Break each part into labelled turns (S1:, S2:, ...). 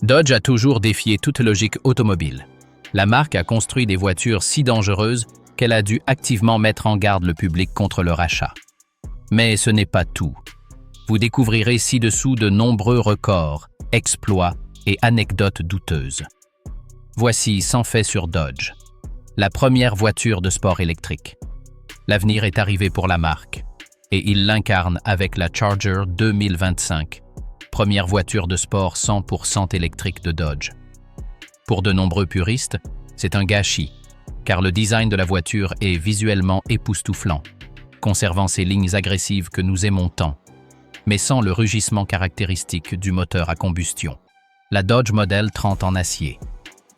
S1: Dodge a toujours défié toute logique automobile. La marque a construit des voitures si dangereuses qu'elle a dû activement mettre en garde le public contre leur achat. Mais ce n'est pas tout. Vous découvrirez ci-dessous de nombreux records, exploits et anecdotes douteuses. Voici 100 faits sur Dodge. La première voiture de sport électrique. L'avenir est arrivé pour la marque, et il l'incarne avec la Charger 2025, première voiture de sport 100% électrique de Dodge. Pour de nombreux puristes, c'est un gâchis, car le design de la voiture est visuellement époustouflant, conservant ces lignes agressives que nous aimons tant, mais sans le rugissement caractéristique du moteur à combustion. La Dodge Model 30 en acier.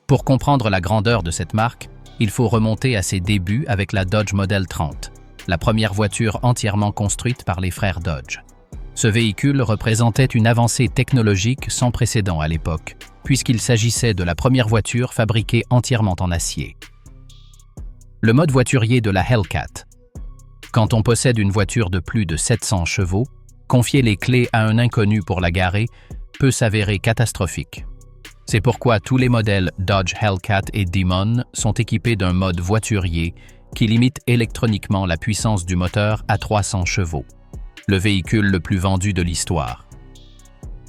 S1: Pour comprendre la grandeur de cette marque, il faut remonter à ses débuts avec la Dodge Model 30, la première voiture entièrement construite par les frères Dodge. Ce véhicule représentait une avancée technologique sans précédent à l'époque, puisqu'il s'agissait de la première voiture fabriquée entièrement en acier. Le mode voiturier de la Hellcat. Quand on possède une voiture de plus de 700 chevaux, confier les clés à un inconnu pour la garer peut s'avérer catastrophique. C'est pourquoi tous les modèles Dodge Hellcat et Demon sont équipés d'un mode voiturier qui limite électroniquement la puissance du moteur à 300 chevaux, le véhicule le plus vendu de l'histoire.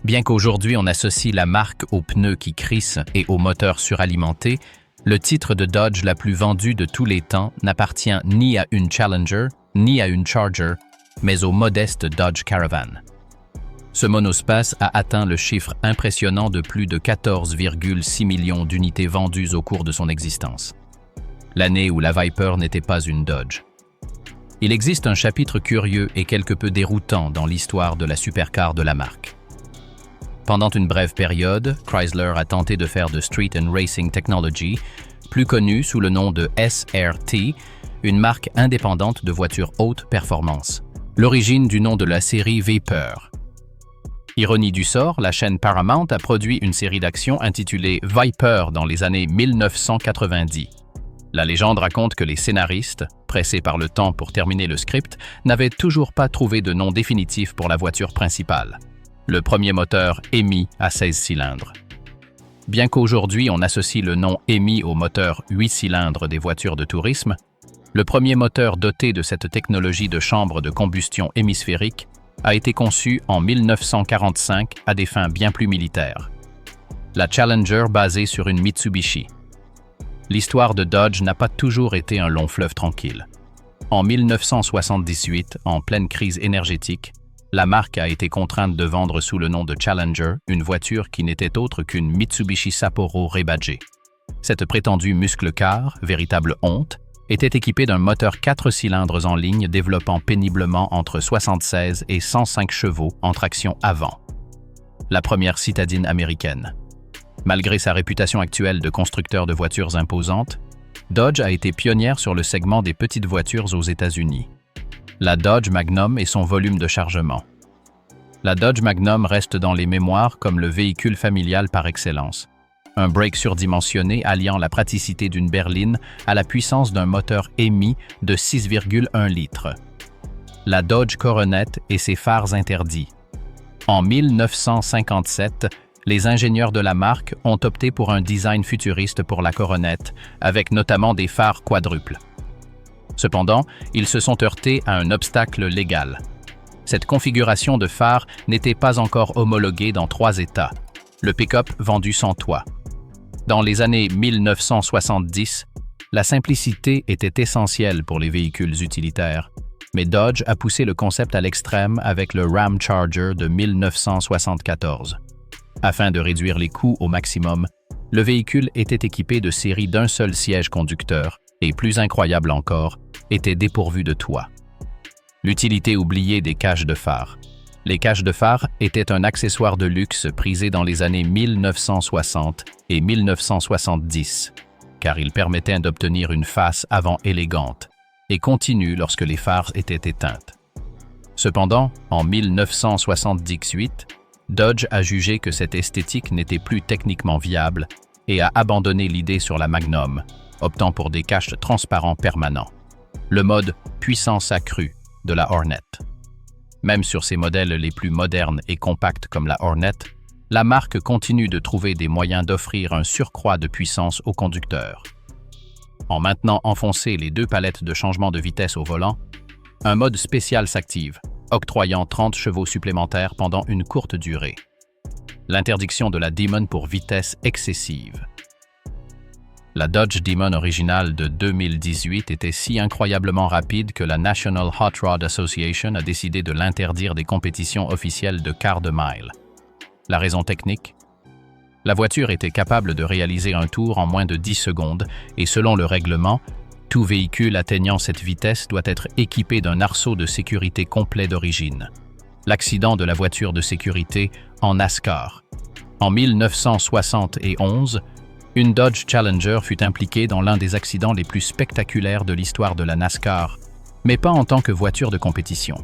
S1: Bien qu'aujourd'hui on associe la marque aux pneus qui crissent et aux moteurs suralimentés, le titre de Dodge la plus vendue de tous les temps n'appartient ni à une Challenger, ni à une Charger, mais au modeste Dodge Caravan. Ce monospace a atteint le chiffre impressionnant de plus de 14,6 millions d'unités vendues au cours de son existence. L'année où la Viper n'était pas une Dodge. Il existe un chapitre curieux et quelque peu déroutant dans l'histoire de la supercar de la marque. Pendant une brève période, Chrysler a tenté de faire de Street and Racing Technology, plus connue sous le nom de SRT, une marque indépendante de voitures haute performance, l'origine du nom de la série Viper. Ironie du sort, la chaîne Paramount a produit une série d'actions intitulée Viper dans les années 1990. La légende raconte que les scénaristes, pressés par le temps pour terminer le script, n'avaient toujours pas trouvé de nom définitif pour la voiture principale. Le premier moteur EMI à 16 cylindres. Bien qu'aujourd'hui on associe le nom EMI au moteur 8 cylindres des voitures de tourisme, le premier moteur doté de cette technologie de chambre de combustion hémisphérique a été conçu en 1945 à des fins bien plus militaires. La Challenger basée sur une Mitsubishi. L'histoire de Dodge n'a pas toujours été un long fleuve tranquille. En 1978, en pleine crise énergétique, la marque a été contrainte de vendre sous le nom de Challenger une voiture qui n'était autre qu'une Mitsubishi Sapporo rebadgée. Cette prétendue muscle-car, véritable honte, était équipée d'un moteur 4 cylindres en ligne développant péniblement entre 76 et 105 chevaux en traction avant. La première citadine américaine. Malgré sa réputation actuelle de constructeur de voitures imposantes, Dodge a été pionnière sur le segment des petites voitures aux États-Unis. La Dodge Magnum et son volume de chargement. La Dodge Magnum reste dans les mémoires comme le véhicule familial par excellence. Un break surdimensionné alliant la praticité d'une berline à la puissance d'un moteur EMI de 6,1 litres. La Dodge Coronet et ses phares interdits. En 1957, les ingénieurs de la marque ont opté pour un design futuriste pour la Coronet, avec notamment des phares quadruples. Cependant, ils se sont heurtés à un obstacle légal. Cette configuration de phare n'était pas encore homologuée dans 3 États. Le pick-up vendu sans toit. Dans les années 1970, la simplicité était essentielle pour les véhicules utilitaires, mais Dodge a poussé le concept à l'extrême avec le Ram Charger de 1974. Afin de réduire les coûts au maximum, le véhicule était équipé de séries d'un seul siège conducteur et, plus incroyable encore, était dépourvu de toit. L'utilité oubliée des caches de phare. Les caches de phare étaient un accessoire de luxe prisé dans les années 1960 et 1970, car ils permettaient d'obtenir une face avant élégante et continue lorsque les phares étaient éteintes. Cependant, en 1978, Dodge a jugé que cette esthétique n'était plus techniquement viable et a abandonné l'idée sur la Magnum, optant pour des caches transparents permanents. Le mode « puissance accrue » de la Hornet. Même sur ses modèles les plus modernes et compacts comme la Hornet, la marque continue de trouver des moyens d'offrir un surcroît de puissance aux conducteurs. En maintenant enfoncées les deux palettes de changement de vitesse au volant, un mode spécial s'active, octroyant 30 chevaux supplémentaires pendant une courte durée. L'interdiction de la Demon pour vitesse excessive. La Dodge Demon originale de 2018 était si incroyablement rapide que la National Hot Rod Association a décidé de l'interdire des compétitions officielles de quart de mile. La raison technique? La voiture était capable de réaliser un tour en moins de 10 secondes et selon le règlement, tout véhicule atteignant cette vitesse doit être équipé d'un arceau de sécurité complet d'origine. L'accident de la voiture de sécurité en NASCAR. En 1971, une Dodge Challenger fut impliquée dans l'un des accidents les plus spectaculaires de l'histoire de la NASCAR, mais pas en tant que voiture de compétition.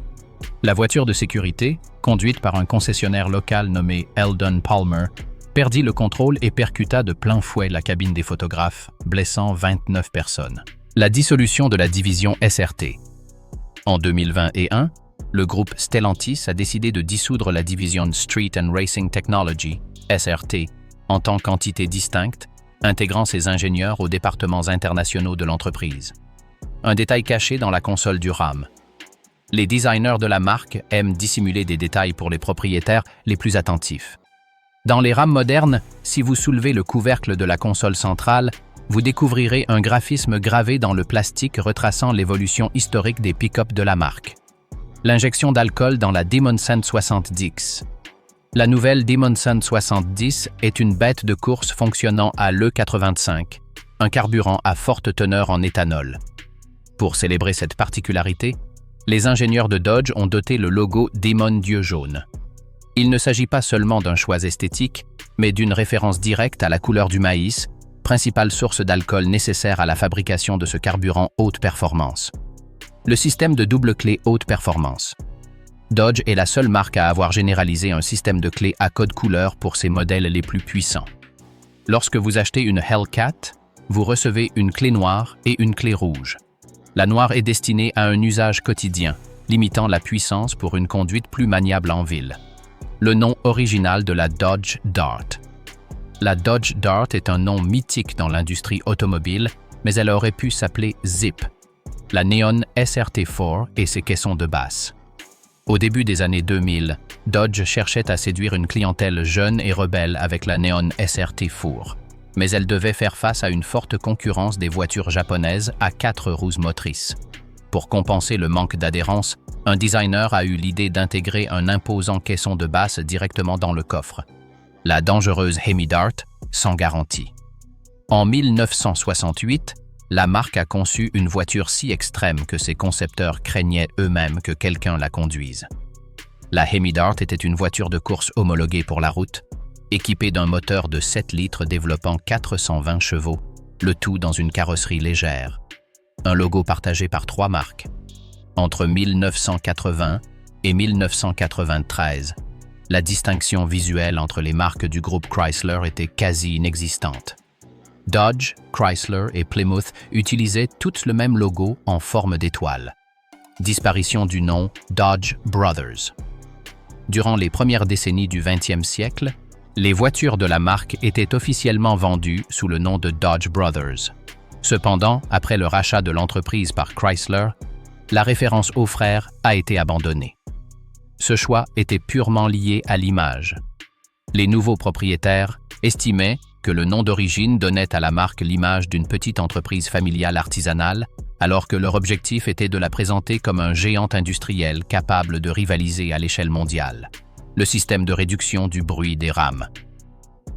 S1: La voiture de sécurité, conduite par un concessionnaire local nommé Eldon Palmer, perdit le contrôle et percuta de plein fouet la cabine des photographes, blessant 29 personnes. La dissolution de la division SRT. En 2021, le groupe Stellantis a décidé de dissoudre la division Street and Racing Technology, SRT, en tant qu'entité distincte, intégrant ses ingénieurs aux départements internationaux de l'entreprise. Un détail caché dans la console du RAM. Les designers de la marque aiment dissimuler des détails pour les propriétaires les plus attentifs. Dans les rames modernes, si vous soulevez le couvercle de la console centrale, vous découvrirez un graphisme gravé dans le plastique retraçant l'évolution historique des pick-up de la marque. L'injection d'alcool dans la Demon 170. La nouvelle Demon 170 est une bête de course fonctionnant à l'E85, un carburant à forte teneur en éthanol. Pour célébrer cette particularité, les ingénieurs de Dodge ont doté le logo Demon Dieu jaune. Il ne s'agit pas seulement d'un choix esthétique, mais d'une référence directe à la couleur du maïs, principale source d'alcool nécessaire à la fabrication de ce carburant haute performance. Le système de double clé haute performance. Dodge est la seule marque à avoir généralisé un système de clés à code couleur pour ses modèles les plus puissants. Lorsque vous achetez une Hellcat, vous recevez une clé noire et une clé rouge. La noire est destinée à un usage quotidien, limitant la puissance pour une conduite plus maniable en ville. Le nom original de la Dodge Dart. La Dodge Dart est un nom mythique dans l'industrie automobile, mais elle aurait pu s'appeler Zip, la Neon SRT4 et ses caissons de basse. Au début des années 2000, Dodge cherchait à séduire une clientèle jeune et rebelle avec la Neon SRT4, mais elle devait faire face à une forte concurrence des voitures japonaises à 4 roues motrices. Pour compenser le manque d'adhérence, un designer a eu l'idée d'intégrer un imposant caisson de basse directement dans le coffre. La dangereuse Hemi-Dart, sans garantie. En 1968, la marque a conçu une voiture si extrême que ses concepteurs craignaient eux-mêmes que quelqu'un la conduise. La Hemi-Dart était une voiture de course homologuée pour la route, équipée d'un moteur de 7 litres développant 420 chevaux, le tout dans une carrosserie légère. Un logo partagé par 3 marques. Entre 1980 et 1993, la distinction visuelle entre les marques du groupe Chrysler était quasi inexistante. Dodge, Chrysler et Plymouth utilisaient tous le même logo en forme d'étoile. Disparition du nom Dodge Brothers. Durant les premières décennies du XXe siècle, les voitures de la marque étaient officiellement vendues sous le nom de Dodge Brothers. Cependant, après le rachat de l'entreprise par Chrysler, la référence aux frères a été abandonnée. Ce choix était purement lié à l'image. Les nouveaux propriétaires estimaient que le nom d'origine donnait à la marque l'image d'une petite entreprise familiale artisanale, alors que leur objectif était de la présenter comme un géant industriel capable de rivaliser à l'échelle mondiale. Le système de réduction du bruit des rames.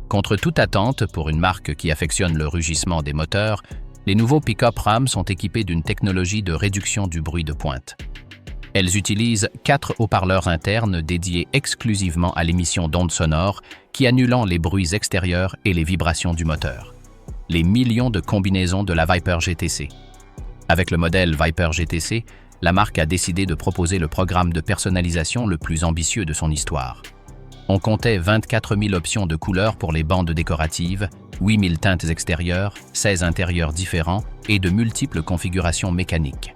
S1: Contre toute attente pour une marque qui affectionne le rugissement des moteurs, les nouveaux pick-up Ram sont équipés d'une technologie de réduction du bruit de pointe. Elles utilisent 4 haut-parleurs internes dédiés exclusivement à l'émission d'ondes sonores qui annulant les bruits extérieurs et les vibrations du moteur. Les millions de combinaisons de la Viper GTC. Avec le modèle Viper GTC, la marque a décidé de proposer le programme de personnalisation le plus ambitieux de son histoire. On comptait 24 000 options de couleurs pour les bandes décoratives, 8 000 teintes extérieures, 16 intérieurs différents et de multiples configurations mécaniques.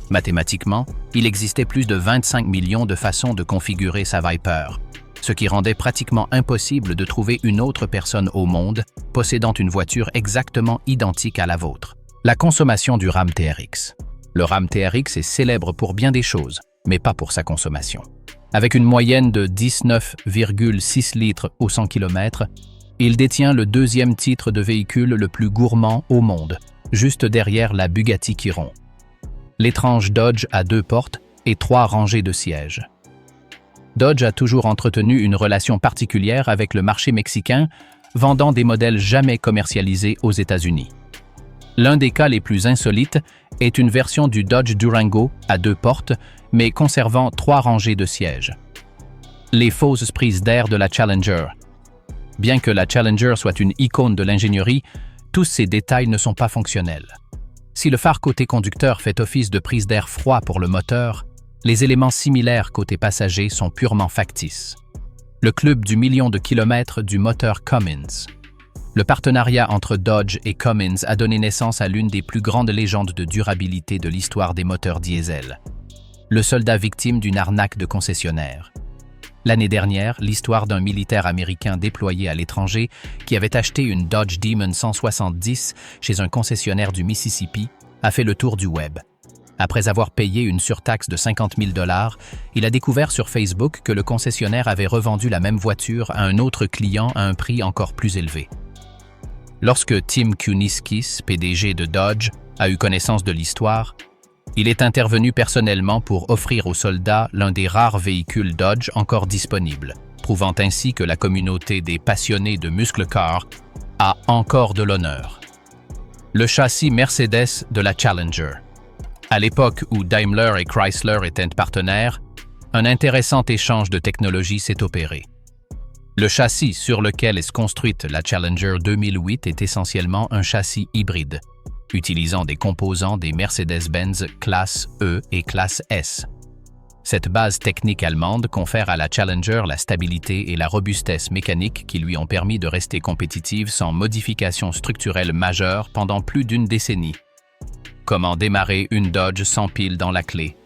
S1: Mathématiquement, il existait plus de 25 millions de façons de configurer sa Viper. ce qui rendait pratiquement impossible de trouver une autre personne au monde possédant une voiture exactement identique à la vôtre. La consommation du Ram TRX. Le Ram TRX est célèbre pour bien des choses, mais pas pour sa consommation. Avec une moyenne de 19,6 litres au 100 km, il détient le deuxième titre de véhicule le plus gourmand au monde, juste derrière la Bugatti Chiron. L'étrange Dodge a 2 portes et 3 rangées de sièges. Dodge a toujours entretenu une relation particulière avec le marché mexicain, vendant des modèles jamais commercialisés aux États-Unis. L'un des cas les plus insolites est une version du Dodge Durango à 2 portes, mais conservant 3 rangées de sièges. Les fausses prises d'air de la Challenger. Bien que la Challenger soit une icône de l'ingénierie, tous ces détails ne sont pas fonctionnels. Si le phare côté conducteur fait office de prise d'air froid pour le moteur, les éléments similaires côté passager sont purement factices. Le club du million de kilomètres du moteur Cummins. Le partenariat entre Dodge et Cummins a donné naissance à l'une des plus grandes légendes de durabilité de l'histoire des moteurs diesel. Le soldat victime d'une arnaque de concessionnaire. L'année dernière, l'histoire d'un militaire américain déployé à l'étranger qui avait acheté une Dodge Demon 170 chez un concessionnaire du Mississippi a fait le tour du web. Après avoir payé une surtaxe de 50 000 $, il a découvert sur Facebook que le concessionnaire avait revendu la même voiture à un autre client à un prix encore plus élevé. Lorsque Tim Kuniskis, PDG de Dodge, a eu connaissance de l'histoire, il est intervenu personnellement pour offrir aux soldats l'un des rares véhicules Dodge encore disponibles, prouvant ainsi que la communauté des passionnés de muscle car a encore de l'honneur. Le châssis Mercedes de la Challenger. À l'époque où Daimler et Chrysler étaient partenaires, un intéressant échange de technologies s'est opéré. Le châssis sur lequel est construite la Challenger 2008 est essentiellement un châssis hybride, utilisant des composants des Mercedes-Benz classe E et classe S. Cette base technique allemande confère à la Challenger la stabilité et la robustesse mécanique qui lui ont permis de rester compétitive sans modification structurelle majeure pendant plus d'une décennie. Comment démarrer une Dodge sans pile dans la clé?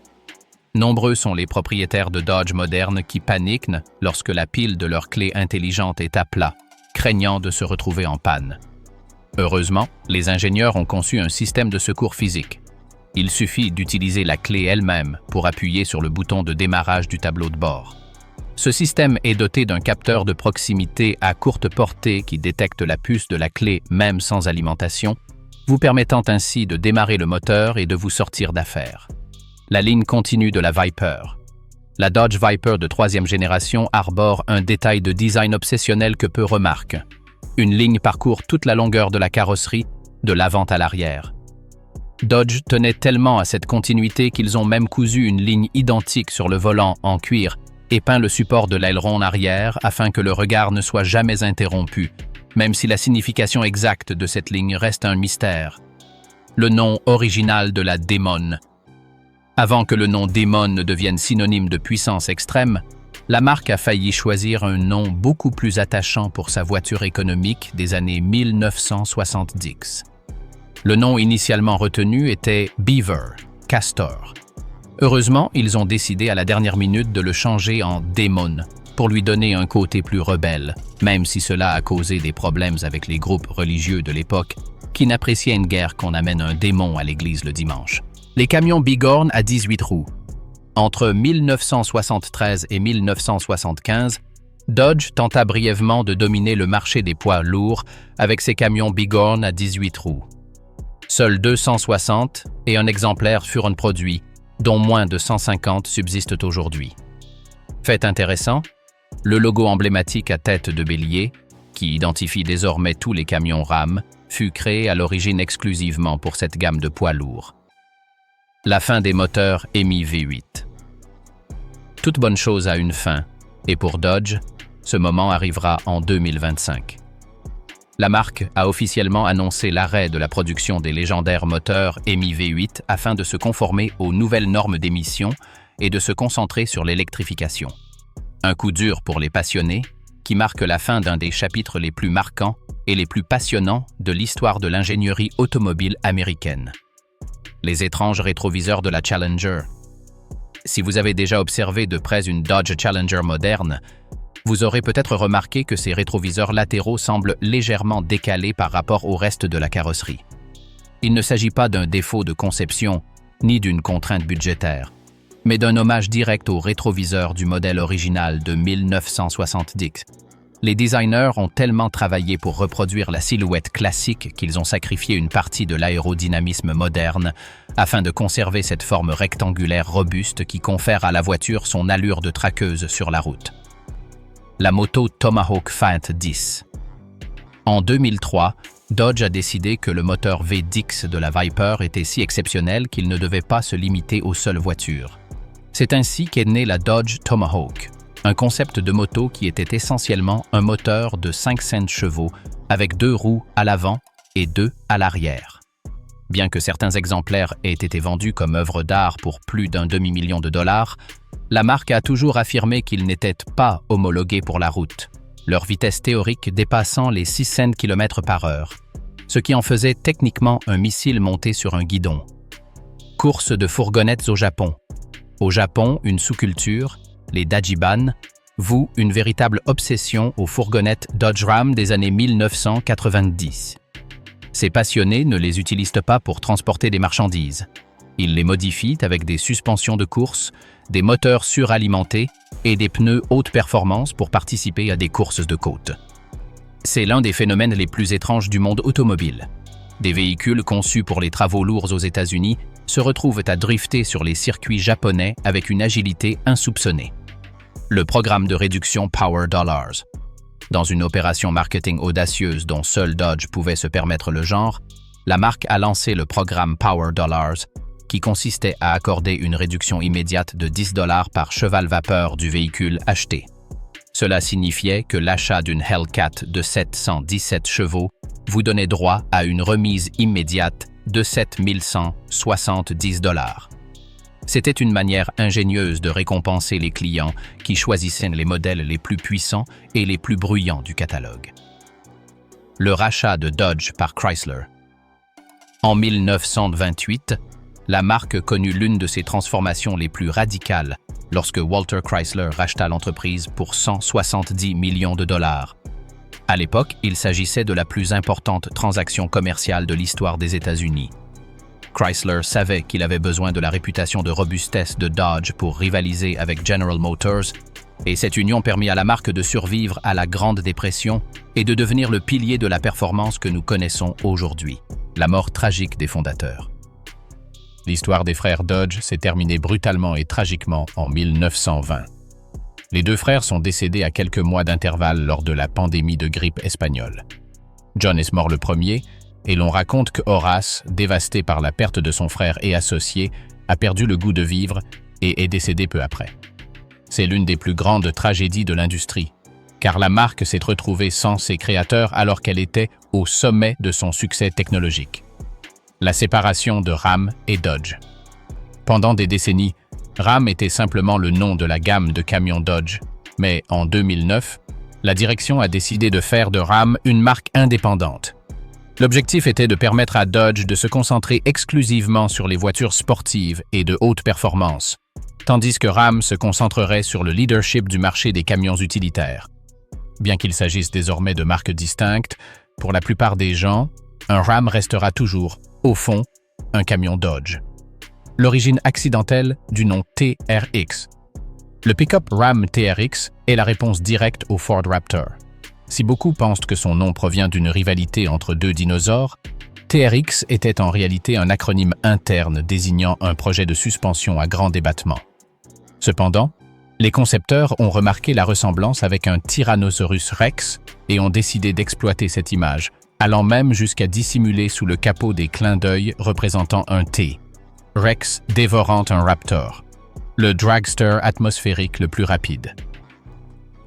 S1: Nombreux sont les propriétaires de Dodge modernes qui paniquent lorsque la pile de leur clé intelligente est à plat, craignant de se retrouver en panne. Heureusement, les ingénieurs ont conçu un système de secours physique. Il suffit d'utiliser la clé elle-même pour appuyer sur le bouton de démarrage du tableau de bord. Ce système est doté d'un capteur de proximité à courte portée qui détecte la puce de la clé même sans alimentation, vous permettant ainsi de démarrer le moteur et de vous sortir d'affaire. La ligne continue de la Viper. La Dodge Viper de 3e génération arbore un détail de design obsessionnel que peu remarquent. Une ligne parcourt toute la longueur de la carrosserie, de l'avant à l'arrière. Dodge tenait tellement à cette continuité qu'ils ont même cousu une ligne identique sur le volant en cuir et peint le support de l'aileron arrière afin que le regard ne soit jamais interrompu, même si la signification exacte de cette ligne reste un mystère. Le nom original de la Demon. Avant que le nom Demon ne devienne synonyme de puissance extrême, la marque a failli choisir un nom beaucoup plus attachant pour sa voiture économique des années 1970. Le nom initialement retenu était Beaver, Castor. Heureusement, ils ont décidé à la dernière minute de le changer en Demon pour lui donner un côté plus rebelle, même si cela a causé des problèmes avec les groupes religieux de l'époque qui n'appréciaient guère qu'on amène un démon à l'église le dimanche. Les camions Bighorn à 18 roues. Entre 1973 et 1975, Dodge tenta brièvement de dominer le marché des poids lourds avec ses camions Bighorn à 18 roues. Seuls 260 et un exemplaire furent produits, dont moins de 150 subsistent aujourd'hui. Fait intéressant, le logo emblématique à tête de bélier, qui identifie désormais tous les camions Ram, fut créé à l'origine exclusivement pour cette gamme de poids lourds. La fin des moteurs EMI V8. Toute bonne chose a une fin, et pour Dodge, ce moment arrivera en 2025. La marque a officiellement annoncé l'arrêt de la production des légendaires moteurs EMI V8 afin de se conformer aux nouvelles normes d'émission et de se concentrer sur l'électrification. Un coup dur pour les passionnés, qui marque la fin d'un des chapitres les plus marquants et les plus passionnants de l'histoire de l'ingénierie automobile américaine. Les étranges rétroviseurs de la Challenger. Si vous avez déjà observé de près une Dodge Challenger moderne, Vous aurez peut-être remarqué que ces rétroviseurs latéraux semblent légèrement décalés par rapport au reste de la carrosserie. Il ne s'agit pas d'un défaut de conception ni d'une contrainte budgétaire, mais d'un hommage direct au rétroviseur du modèle original de 1970. Les designers ont tellement travaillé pour reproduire la silhouette classique qu'ils ont sacrifié une partie de l'aérodynamisme moderne afin de conserver cette forme rectangulaire robuste qui confère à la voiture son allure de traqueuse sur la route. La moto Tomahawk Feint 10. En 2003, Dodge a décidé que le moteur V10 de la Viper était si exceptionnel qu'il ne devait pas se limiter aux seules voitures. C'est ainsi qu'est née la Dodge Tomahawk, un concept de moto qui était essentiellement un moteur de 500 chevaux avec 2 roues à l'avant et 2 à l'arrière. Bien que certains exemplaires aient été vendus comme œuvres d'art pour plus d'un demi-million de dollars, la marque a toujours affirmé qu'ils n'étaient pas homologués pour la route, leur vitesse théorique dépassant les 600 km/h, ce qui en faisait techniquement un missile monté sur un guidon. Course de fourgonnettes au Japon. Au Japon, une sous-culture, les Dajiban, voue une véritable obsession aux fourgonnettes Dodge Ram des années 1990. Ces passionnés ne les utilisent pas pour transporter des marchandises. Ils les modifient avec des suspensions de course, des moteurs suralimentés et des pneus haute performance pour participer à des courses de côte. C'est l'un des phénomènes les plus étranges du monde automobile. Des véhicules conçus pour les travaux lourds aux États-Unis se retrouvent à drifter sur les circuits japonais avec une agilité insoupçonnée. Le programme de réduction Power Dollars. Dans une opération marketing audacieuse dont seul Dodge pouvait se permettre le genre, la marque a lancé le programme Power Dollars, qui consistait à accorder une réduction immédiate de 10 $ par cheval vapeur du véhicule acheté. Cela signifiait que l'achat d'une Hellcat de 717 chevaux vous donnait droit à une remise immédiate de 7 170 $. C'était une manière ingénieuse de récompenser les clients qui choisissaient les modèles les plus puissants et les plus bruyants du catalogue. Le rachat de Dodge par Chrysler. En 1928, la marque connut l'une de ses transformations les plus radicales lorsque Walter Chrysler racheta l'entreprise pour 170 millions de dollars. À l'époque, il s'agissait de la plus importante transaction commerciale de l'histoire des États-Unis. Chrysler savait qu'il avait besoin de la réputation de robustesse de Dodge pour rivaliser avec General Motors, et cette union permit à la marque de survivre à la Grande Dépression et de devenir le pilier de la performance que nous connaissons aujourd'hui, la mort tragique des fondateurs. L'histoire des frères Dodge s'est terminée brutalement et tragiquement en 1920. Les deux frères sont décédés à quelques mois d'intervalle lors de la pandémie de grippe espagnole. John est mort le premier, et l'on raconte que Horace, dévasté par la perte de son frère et associé, a perdu le goût de vivre et est décédé peu après. C'est l'une des plus grandes tragédies de l'industrie, car la marque s'est retrouvée sans ses créateurs alors qu'elle était au sommet de son succès technologique. La séparation de Ram et Dodge. Pendant des décennies, Ram était simplement le nom de la gamme de camions Dodge, mais en 2009, la direction a décidé de faire de Ram une marque indépendante. L'objectif était de permettre à Dodge de se concentrer exclusivement sur les voitures sportives et de haute performance, tandis que Ram se concentrerait sur le leadership du marché des camions utilitaires. Bien qu'il s'agisse désormais de marques distinctes, pour la plupart des gens, un Ram restera toujours, au fond, un camion Dodge. L'origine accidentelle du nom TRX. Le pick-up Ram TRX est la réponse directe au Ford Raptor. Si beaucoup pensent que son nom provient d'une rivalité entre deux dinosaures, TRX était en réalité un acronyme interne désignant un projet de suspension à grand débattement. Cependant, les concepteurs ont remarqué la ressemblance avec un Tyrannosaurus Rex et ont décidé d'exploiter cette image, allant même jusqu'à dissimuler sous le capot des clins d'œil représentant un T, Rex dévorant un Raptor, le dragster atmosphérique le plus rapide.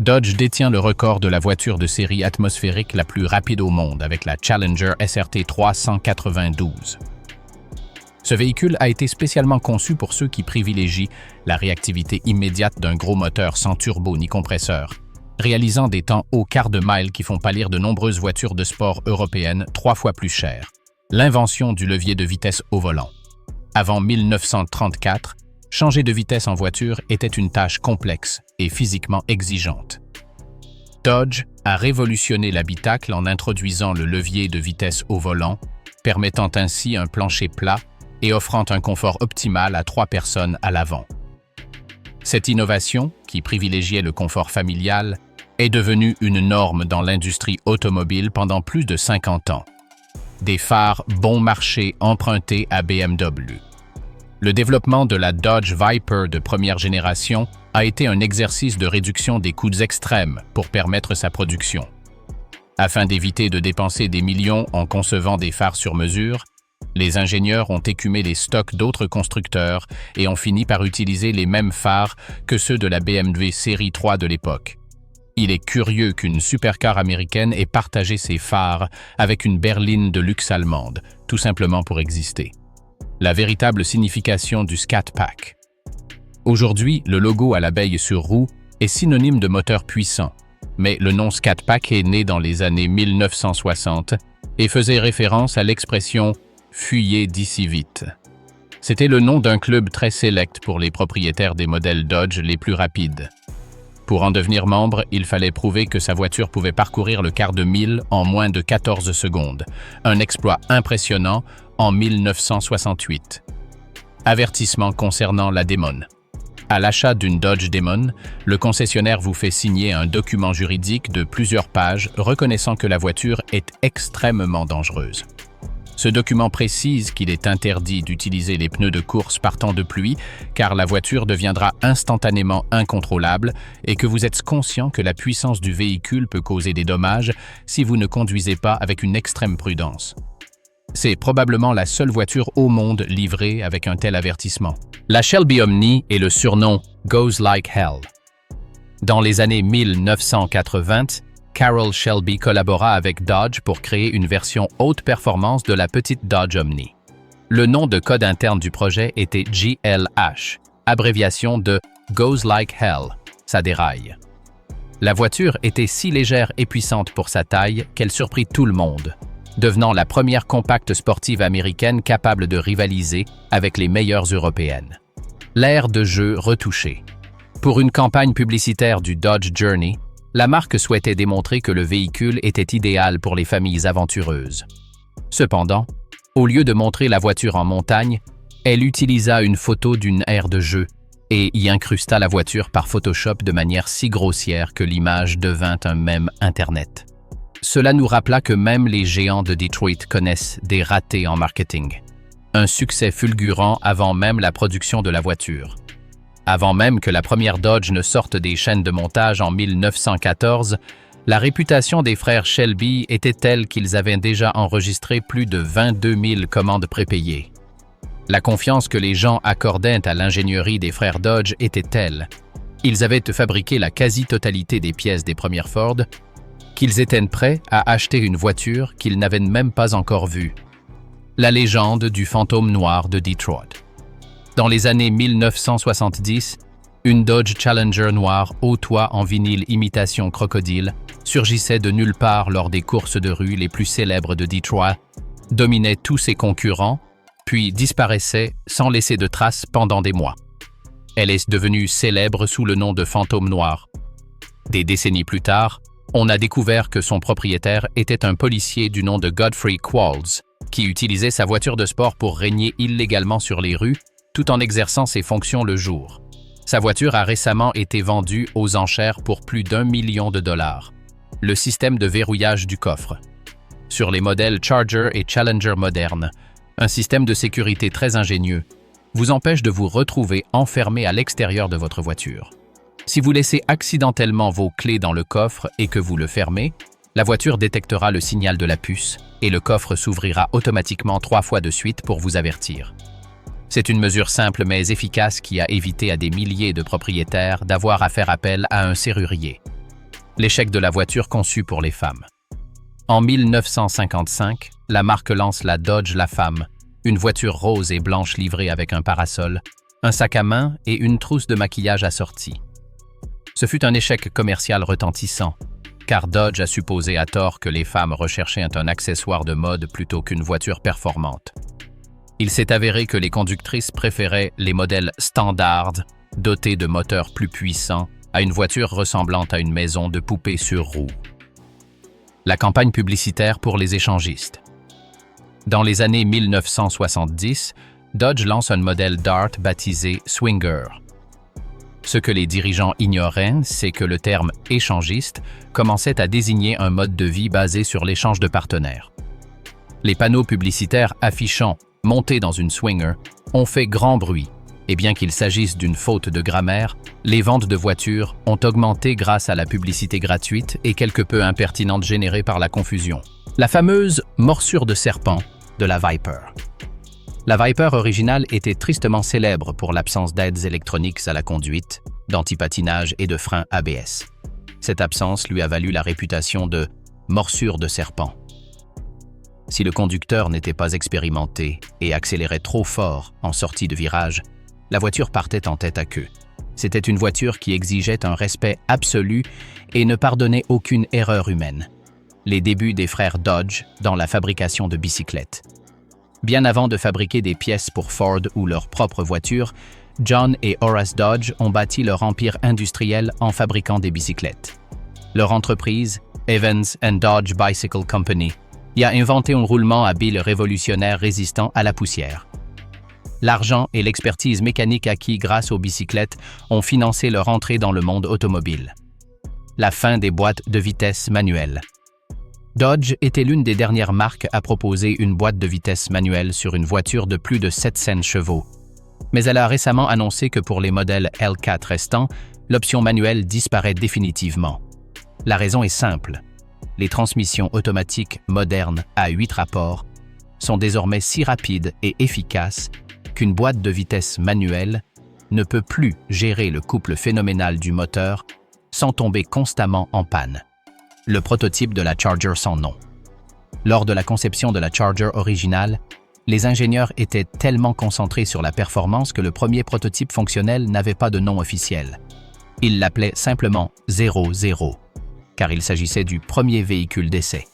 S1: Dodge détient le record de la voiture de série atmosphérique la plus rapide au monde avec la Challenger SRT 392. Ce véhicule a été spécialement conçu pour ceux qui privilégient la réactivité immédiate d'un gros moteur sans turbo ni compresseur, réalisant des temps au quart de mile qui font pâlir de nombreuses voitures de sport européennes 3 fois plus chères. L'invention du levier de vitesse au volant. Avant 1934, changer de vitesse en voiture était une tâche complexe et physiquement exigeante. Dodge a révolutionné l'habitacle en introduisant le levier de vitesse au volant, permettant ainsi un plancher plat et offrant un confort optimal à 3 personnes à l'avant. Cette innovation, qui privilégiait le confort familial, est devenue une norme dans l'industrie automobile pendant plus de 50 ans. Des phares bon marché empruntés à BMW. Le développement de la Dodge Viper de première génération a été un exercice de réduction des coûts extrêmes pour permettre sa production. Afin d'éviter de dépenser des millions en concevant des phares sur mesure, les ingénieurs ont écumé les stocks d'autres constructeurs et ont fini par utiliser les mêmes phares que ceux de la BMW série 3 de l'époque. Il est curieux qu'une supercar américaine ait partagé ses phares avec une berline de luxe allemande, tout simplement pour exister. La véritable signification du Scat Pack. Aujourd'hui, le logo à l'abeille sur roue est synonyme de moteur puissant, mais le nom Scat Pack est né dans les années 1960 et faisait référence à l'expression « fuyez d'ici vite ». C'était le nom d'un club très sélect pour les propriétaires des modèles Dodge les plus rapides. Pour en devenir membre, il fallait prouver que sa voiture pouvait parcourir le quart de mille en moins de 14 secondes, un exploit impressionnant en 1968. Avertissement concernant la Demon. À l'achat d'une Dodge Demon, le concessionnaire vous fait signer un document juridique de plusieurs pages reconnaissant que la voiture est extrêmement dangereuse. Ce document précise qu'il est interdit d'utiliser les pneus de course par temps de pluie car la voiture deviendra instantanément incontrôlable et que vous êtes conscient que la puissance du véhicule peut causer des dommages si vous ne conduisez pas avec une extrême prudence. C'est probablement la seule voiture au monde livrée avec un tel avertissement. La Shelby Omni est le surnom « Goes Like Hell ». Dans les années 1980, Carroll Shelby collabora avec Dodge pour créer une version haute performance de la petite Dodge Omni. Le nom de code interne du projet était GLH, abréviation de « Goes Like Hell », ça déraille. La voiture était si légère et puissante pour sa taille qu'elle surprit tout le monde, devenant la première compacte sportive américaine capable de rivaliser avec les meilleures européennes. L'aire de jeu retouché. Pour une campagne publicitaire du Dodge Journey, la marque souhaitait démontrer que le véhicule était idéal pour les familles aventureuses. Cependant, au lieu de montrer la voiture en montagne, elle utilisa une photo d'une aire de jeu et y incrusta la voiture par Photoshop de manière si grossière que l'image devint un mème Internet. Cela nous rappela que même les géants de Detroit connaissent des ratés en marketing. Un succès fulgurant avant même la production de la voiture. Avant même que la première Dodge ne sorte des chaînes de montage en 1914, la réputation des frères Shelby était telle qu'ils avaient déjà enregistré plus de 22 000 commandes prépayées. La confiance que les gens accordaient à l'ingénierie des frères Dodge était telle. Ils avaient fabriqué la quasi-totalité des pièces des premières Ford, qu'ils étaient prêts à acheter une voiture qu'ils n'avaient même pas encore vue. La légende du fantôme noir de Detroit. Dans les années 1970, une Dodge Challenger noire haut toit en vinyle imitation crocodile surgissait de nulle part lors des courses de rue les plus célèbres de Detroit, dominait tous ses concurrents, puis disparaissait sans laisser de traces pendant des mois. Elle est devenue célèbre sous le nom de fantôme noir. Des décennies plus tard, on a découvert que son propriétaire était un policier du nom de Godfrey Qualls, qui utilisait sa voiture de sport pour régner illégalement sur les rues, tout en exerçant ses fonctions le jour. Sa voiture a récemment été vendue aux enchères pour plus d'1 million de dollars. Le système de verrouillage du coffre. Sur les modèles Charger et Challenger modernes, un système de sécurité très ingénieux vous empêche de vous retrouver enfermé à l'extérieur de votre voiture. Si vous laissez accidentellement vos clés dans le coffre et que vous le fermez, la voiture détectera le signal de la puce et le coffre s'ouvrira automatiquement 3 fois de suite pour vous avertir. C'est une mesure simple mais efficace qui a évité à des milliers de propriétaires d'avoir à faire appel à un serrurier. L'échec de la voiture conçue pour les femmes. En 1955, la marque lance la Dodge La Femme, une voiture rose et blanche livrée avec un parasol, un sac à main et une trousse de maquillage assortie. Ce fut un échec commercial retentissant, car Dodge a supposé à tort que les femmes recherchaient un accessoire de mode plutôt qu'une voiture performante. Il s'est avéré que les conductrices préféraient les modèles standards, dotés de moteurs plus puissants à une voiture ressemblant à une maison de poupée sur roues. La campagne publicitaire pour les échangistes. Dans les années 1970, Dodge lance un modèle Dart baptisé Swinger. Ce que les dirigeants ignoraient, c'est que le terme « échangiste » commençait à désigner un mode de vie basé sur l'échange de partenaires. Les panneaux publicitaires affichant « monter dans une Swinger » ont fait grand bruit, et bien qu'il s'agisse d'une faute de grammaire, les ventes de voitures ont augmenté grâce à la publicité gratuite et quelque peu impertinente générée par la confusion. La fameuse « morsure de serpent » de la Viper. La Viper originale était tristement célèbre pour l'absence d'aides électroniques à la conduite, d'antipatinage et de freins ABS. Cette absence lui a valu la réputation de « morsure de serpent ». Si le conducteur n'était pas expérimenté et accélérait trop fort en sortie de virage, la voiture partait en tête à queue. C'était une voiture qui exigeait un respect absolu et ne pardonnait aucune erreur humaine. Les débuts des frères Dodge dans la fabrication de bicyclettes. Bien avant de fabriquer des pièces pour Ford ou leur propre voiture, John et Horace Dodge ont bâti leur empire industriel en fabriquant des bicyclettes. Leur entreprise, Evans & Dodge Bicycle Company, y a inventé un roulement à billes révolutionnaire résistant à la poussière. L'argent et l'expertise mécanique acquis grâce aux bicyclettes ont financé leur entrée dans le monde automobile. La fin des boîtes de vitesse manuelles. Dodge était l'une des dernières marques à proposer une boîte de vitesse manuelle sur une voiture de plus de 700 chevaux. Mais elle a récemment annoncé que pour les modèles L4 restants, l'option manuelle disparaît définitivement. La raison est simple. Les transmissions automatiques modernes à 8 rapports sont désormais si rapides et efficaces qu'une boîte de vitesse manuelle ne peut plus gérer le couple phénoménal du moteur sans tomber constamment en panne. Le prototype de la Charger sans nom. Lors de la conception de la Charger originale, les ingénieurs étaient tellement concentrés sur la performance que le premier prototype fonctionnel n'avait pas de nom officiel. Ils l'appelaient simplement 00, car il s'agissait du premier véhicule d'essai.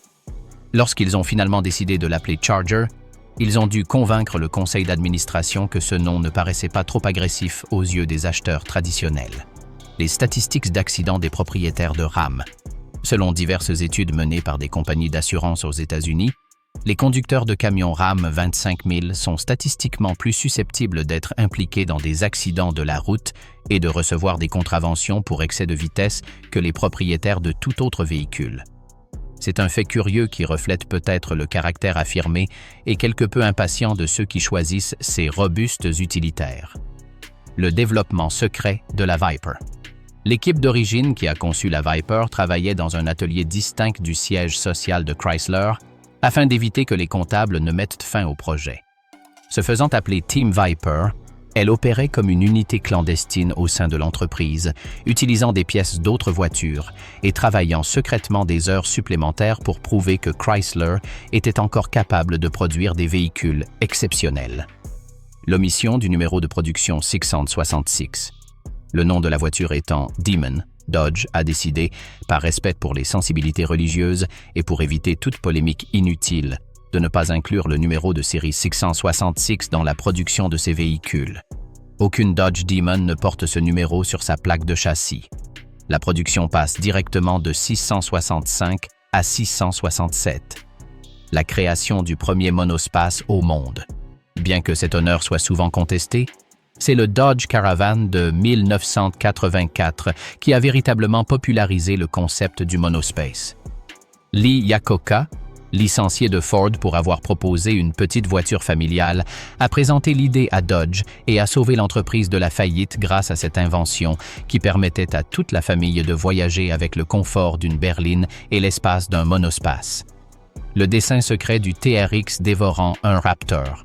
S1: Lorsqu'ils ont finalement décidé de l'appeler Charger, ils ont dû convaincre le conseil d'administration que ce nom ne paraissait pas trop agressif aux yeux des acheteurs traditionnels. Les statistiques d'accidents des propriétaires de RAM. Selon diverses études menées par des compagnies d'assurance aux États-Unis, les conducteurs de camions RAM 25000 sont statistiquement plus susceptibles d'être impliqués dans des accidents de la route et de recevoir des contraventions pour excès de vitesse que les propriétaires de tout autre véhicule. C'est un fait curieux qui reflète peut-être le caractère affirmé et quelque peu impatient de ceux qui choisissent ces robustes utilitaires. Le développement secret de la Viper. L'équipe d'origine qui a conçu la Viper travaillait dans un atelier distinct du siège social de Chrysler afin d'éviter que les comptables ne mettent fin au projet. Se faisant appeler Team Viper, elle opérait comme une unité clandestine au sein de l'entreprise, utilisant des pièces d'autres voitures et travaillant secrètement des heures supplémentaires pour prouver que Chrysler était encore capable de produire des véhicules exceptionnels. L'omission du numéro de production 666. Le nom de la voiture étant Demon, Dodge a décidé, par respect pour les sensibilités religieuses et pour éviter toute polémique inutile, de ne pas inclure le numéro de série 666 dans la production de ses véhicules. Aucune Dodge Demon ne porte ce numéro sur sa plaque de châssis. La production passe directement de 665 à 667. La création du premier monospace au monde. Bien que cet honneur soit souvent contesté, c'est le Dodge Caravan de 1984 qui a véritablement popularisé le concept du monospace. Lee Iacocca, licencié de Ford pour avoir proposé une petite voiture familiale, a présenté l'idée à Dodge et a sauvé l'entreprise de la faillite grâce à cette invention qui permettait à toute la famille de voyager avec le confort d'une berline et l'espace d'un monospace. Le dessin secret du TRX dévorant un Raptor.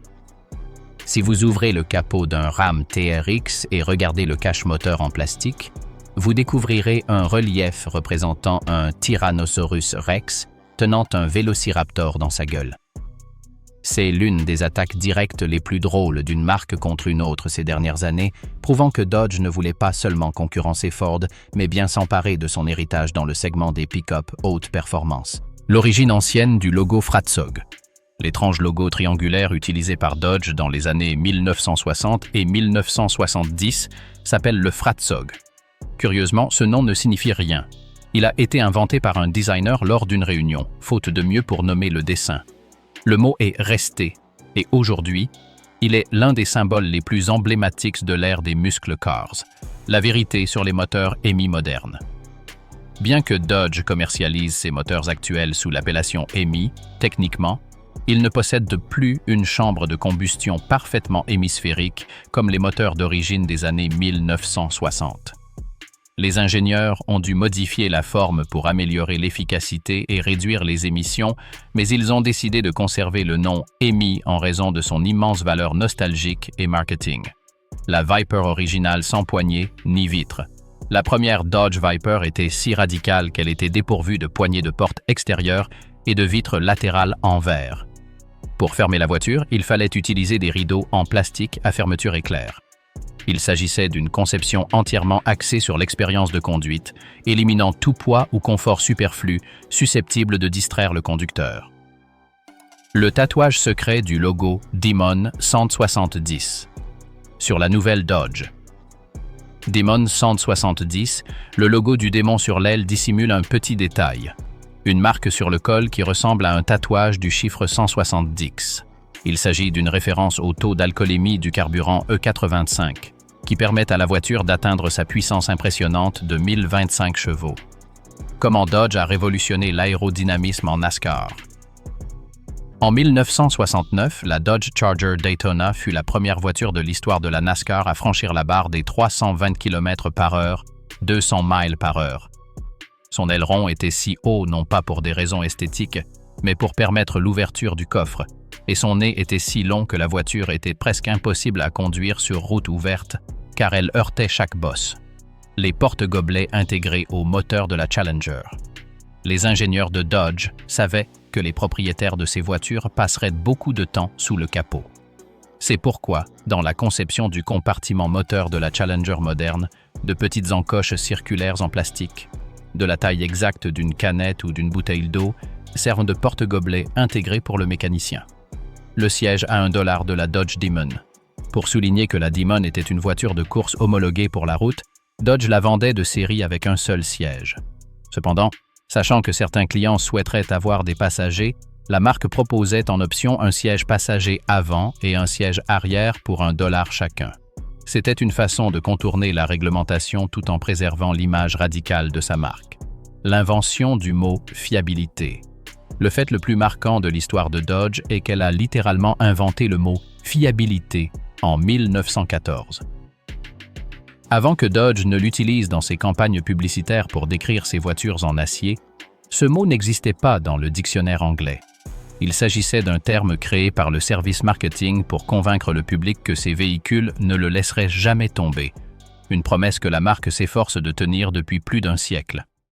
S1: Si vous ouvrez le capot d'un Ram TRX et regardez le cache-moteur en plastique, vous découvrirez un relief représentant un Tyrannosaurus Rex tenant un Vélociraptor dans sa gueule. C'est l'une des attaques directes les plus drôles d'une marque contre une autre ces dernières années, prouvant que Dodge ne voulait pas seulement concurrencer Ford, mais bien s'emparer de son héritage dans le segment des pick-up haute performance. L'origine ancienne du logo Fratzog. L'étrange logo triangulaire utilisé par Dodge dans les années 1960 et 1970 s'appelle le Fratzog. Curieusement, ce nom ne signifie rien. Il a été inventé par un designer lors d'une réunion, faute de mieux pour nommer le dessin. Le mot est resté, et aujourd'hui, il est l'un des symboles les plus emblématiques de l'ère des muscle cars, la vérité sur les moteurs EMI modernes. Bien que Dodge commercialise ses moteurs actuels sous l'appellation EMI, techniquement, il ne possède plus une chambre de combustion parfaitement hémisphérique comme les moteurs d'origine des années 1960. Les ingénieurs ont dû modifier la forme pour améliorer l'efficacité et réduire les émissions, mais ils ont décidé de conserver le nom EMI en raison de son immense valeur nostalgique et marketing. La Viper originale sans poignée ni vitre. La première Dodge Viper était si radicale qu'elle était dépourvue de poignées de porte extérieures et de vitres latérales en verre. Pour fermer la voiture, il fallait utiliser des rideaux en plastique à fermeture éclair. Il s'agissait d'une conception entièrement axée sur l'expérience de conduite, éliminant tout poids ou confort superflu susceptible de distraire le conducteur. Le tatouage secret du logo Demon 170 sur la nouvelle Dodge. Demon 170, le logo du démon sur l'aile dissimule un petit détail, une marque sur le col qui ressemble à un tatouage du chiffre 170. Il s'agit d'une référence au taux d'alcoolémie du carburant E85, qui permet à la voiture d'atteindre sa puissance impressionnante de 1025 chevaux. Comment Dodge a révolutionné l'aérodynamisme en NASCAR. En 1969, la Dodge Charger Daytona fut la première voiture de l'histoire de la NASCAR à franchir la barre des 320 km/h, 200 miles par heure. Son aileron était si haut non pas pour des raisons esthétiques, mais pour permettre l'ouverture du coffre, et son nez était si long que la voiture était presque impossible à conduire sur route ouverte, car elle heurtait chaque bosse. Les porte-gobelets intégrés au moteur de la Challenger. Les ingénieurs de Dodge savaient que les propriétaires de ces voitures passeraient beaucoup de temps sous le capot. C'est pourquoi, dans la conception du compartiment moteur de la Challenger moderne, de petites encoches circulaires en plastique, de la taille exacte d'une canette ou d'une bouteille d'eau, servent de porte-gobelets intégrés pour le mécanicien. Le siège à $1 de la Dodge Demon. Pour souligner que la Demon était une voiture de course homologuée pour la route, Dodge la vendait de série avec un seul siège. Cependant, sachant que certains clients souhaiteraient avoir des passagers, la marque proposait en option un siège passager avant et un siège arrière pour $1 chacun. C'était une façon de contourner la réglementation tout en préservant l'image radicale de sa marque. L'invention du mot « fiabilité ». Le fait le plus marquant de l'histoire de Dodge est qu'elle a littéralement inventé le mot « fiabilité » en 1914. Avant que Dodge ne l'utilise dans ses campagnes publicitaires pour décrire ses voitures en acier, ce mot n'existait pas dans le dictionnaire anglais. Il s'agissait d'un terme créé par le service marketing pour convaincre le public que ses véhicules ne le laisseraient jamais tomber, une promesse que la marque s'efforce de tenir depuis plus d'un siècle.